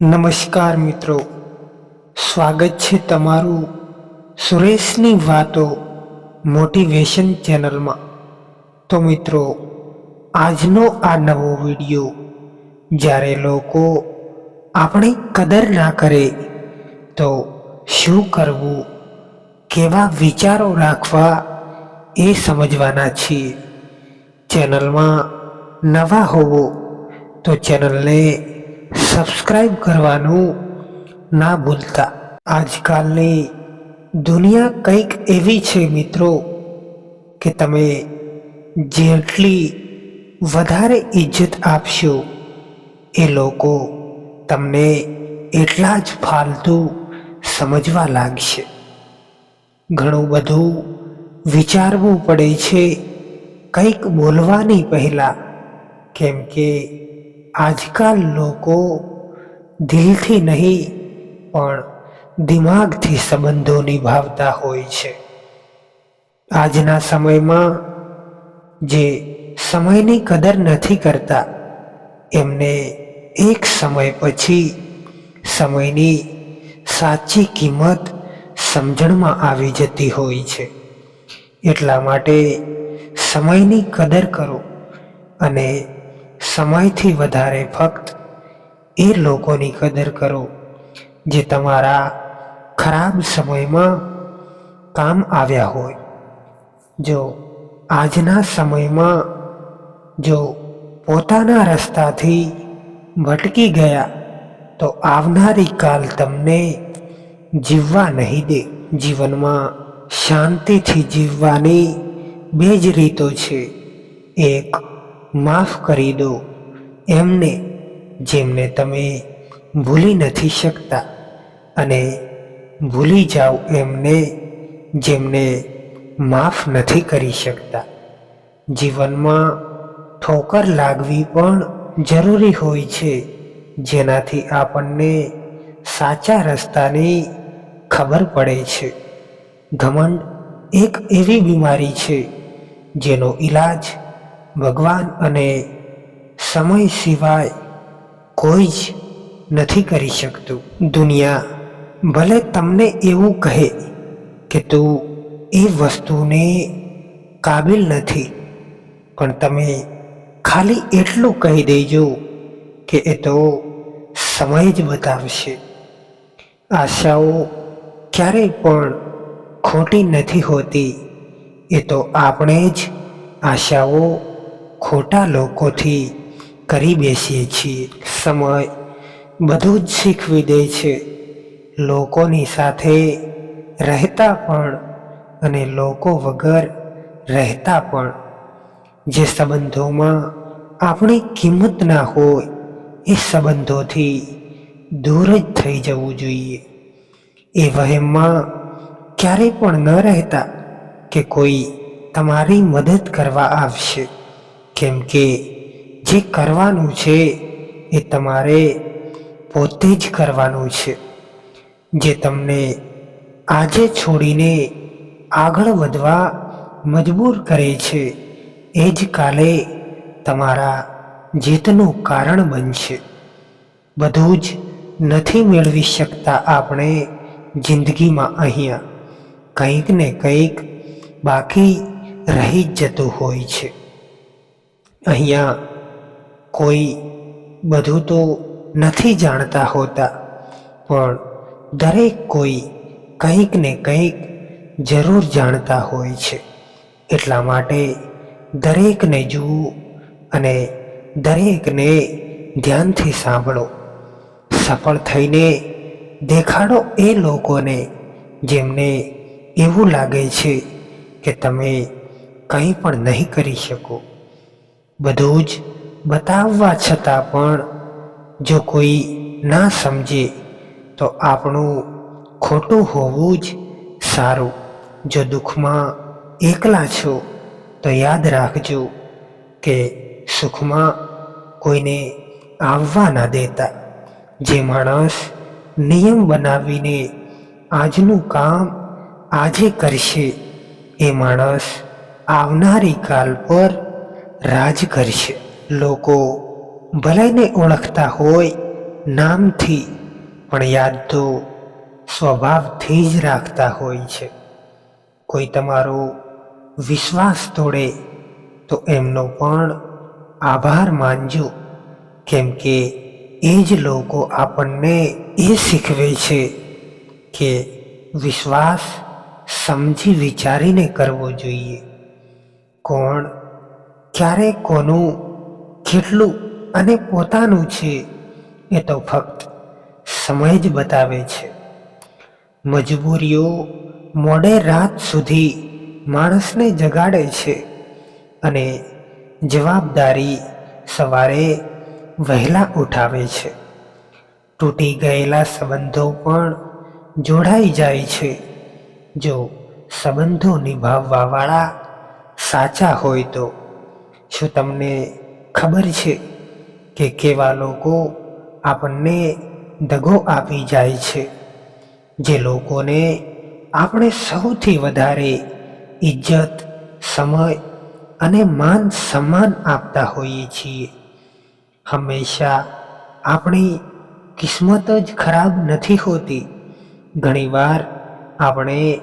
નમસ્કાર મિત્રો, સ્વાગત છે તમારું સુરેશની વાતો મોટિવેશન ચેનલમાં। તો મિત્રો, આજનો આ નવો વિડીયો જ્યારે લોકો આપણી કદર ના કરે તો શું કરવું, કેવા વિચારો રાખવા એ સમજવાના છીએ। ચેનલમાં નવા હોવો તો ચેનલને સબસ્ક્રાઇબ કરવાનું ના ભૂલતા। આજકાલની દુનિયા કંઈક એવી છે મિત્રો કે તમે જેટલી વધારે ઇજ્જત આપશો એ લોકો તમને એટલા જ ફાલતુ સમજવા લાગશે। ઘણું બધું વિચારવું પડે છે કંઈક બોલવાની પહેલાં, કેમ કે આજકાલ લોકો દિલથી નહીં પણ દિમાગથી સંબંધો નિભાવતા હોય છે। આજના સમયમાં જે સમયની કદર નથી કરતા એમને એક સમય પછી સમયની સાચી કિંમત સમજણમાં આવી જતી હોય છે। એટલા માટે સમયની કદર કરો અને સમયથી વધારે ફક્ત એ લોકોની કદર કરો જે તમારા ખરાબ સમયમાં કામ આવ્યા હોય। જો આજના સમયમાં જો પોતાના રસ્તાથી ભટકી ગયા તો આવનારી કાલ તમને જીવવા નહીં દે। જીવનમાં શાંતિથી જીવવાની બે જ રીતો છે, એક માફ કરી દો એમને જેમને તમે ભૂલી નથી શકતા, અને ભૂલી જાઓ એમને જેમને માફ નથી કરી શકતા। જીવનમાં ઠોકર લાગવી પણ જરૂરી હોય છે, જેનાથી આપણને સાચા રસ્તાની ખબર પડે છે। ઘમંડ એક એવી બીમારી છે જેનો ઈલાજ ભગવાન અને સમય સિવાય કોઈ જ નથી કરી શકતું। દુનિયા ભલે તમને એવું કહે કે તું એ વસ્તુને કાબિલ નથી, પણ તમે ખાલી એટલું કહી દેજો કે એ તો સમય જ બતાવશે। આશાઓ ક્યારેય પણ ખોટી નથી હોતી, એ તો આપણે જ આશાઓ ખોટા લોકોથી કરી બેસીએ છીએ। સમય બધું જ શીખવી દે છે, લોકોની સાથે રહેતા પણ અને લોકો વગર રહેતા પણ। જે સંબંધોમાં આપણી કિંમત ના હોય એ સંબંધોથી દૂર જ થઈ જવું જોઈએ। એ વહેમમાં ક્યારેય પણ ન રહેતા કે કોઈ તમારી મદદ કરવા આવશે, કેમ કે જે કરવાનું છે એ તમારે પોતે જ કરવાનું છે। જે તમને આજે છોડીને આગળ વધવા મજબૂર કરે છે એ જ કાલે તમારા જીતનું કારણ બનશે। બધું જ નથી મેળવી શકતા આપણે જિંદગીમાં, અહીંયા કંઈક ને કંઈક બાકી રહી જ જતું હોય છે। અહીંયા કોઈ બધું તો નથી જાણતા હોતા, પણ દરેક કોઈ કંઈક ને કંઈક જરૂર જાણતા હોય છે। એટલા માટે દરેકને જુઓ અને દરેકને ધ્યાનથી સાંભળો। સફળ થઈને દેખાડો એ લોકોને જેમને એવું લાગે છે કે તમે કંઈ પણ નહીં કરી શકો। બધું જ બતાવવા છતાં પણ જો કોઈ ના સમજે તો આપણું ખોટું હોવું જ સારું। જો દુઃખમાં એકલા છો તો યાદ રાખજો કે સુખમાં કોઈને આવવા ના દેતા। જે માણસ નિયમ બનાવીને આજનું કામ આજે કરશે એ માણસ આવનારી કાલ પર રાજ કરશે। લોકો ભલેને ઓળખતા હોય નામથી પણ યાદ તો સ્વભાવથી જ રાખતા હોય છે. કોઈ તમારો વિશ્વાસ તોડે તો એમનો પણ આભાર માનજો, કેમ કે એ જ લોકો આપણને એ શીખવે છે કે વિશ્વાસ સમજી વિચારીને કરવો જોઈએ. કોણ ક્યારે કોનું કેટલું અને પોતાનું છે એ તો ફક્ત સમય જ બતાવે છે. મજબૂરીઓ મોડે રાત સુધી માણસને જગાડે છે અને જવાબદારી સવારે વહેલા ઉઠાવે છે. તૂટી ગયેલા સંબંધો પણ જોડાઈ જાય છે જો સંબંધો નિભાવવાવાળા સાચા હોય તો. શું તમને ખબર છે કે કેવા લોકો આપણને દગો આપી જાય છે? જે લોકોને આપણે સૌથી વધારે ઇજ્જત, સમય અને માન સન્માન આપતા હોઈએ છીએ. હંમેશા આપણી કિસ્મત જ ખરાબ નથી હોતી. ઘણીવાર આપણે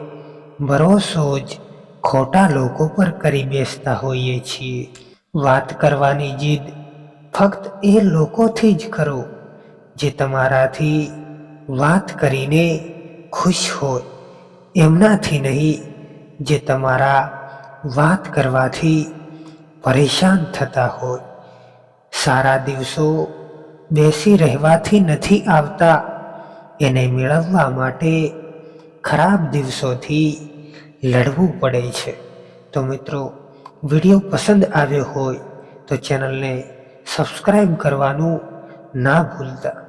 ભરોસો જ ખોટા લોકો પર કરી બેસતા હોઈએ છીએ. વાત કરવાની જીદ ફક્ત એ લોકોથી જ કરો જે તમારાથી વાત કરીને ખુશ હોય, એમનાથી નહીં જે તમારા વાત કરવાથી પરેશાન થતા હોય. સારા દિવસો બેસી રહેવાથી નથી આવતા, એને મેળવવા માટે ખરાબ દિવસોથી લડવું પડે છે. તો મિત્રો, વિડીયો પસંદ આવ્યો હોય તો ચેનલને સબસ્ક્રાઈબ કરવાનું ના ભૂલતા.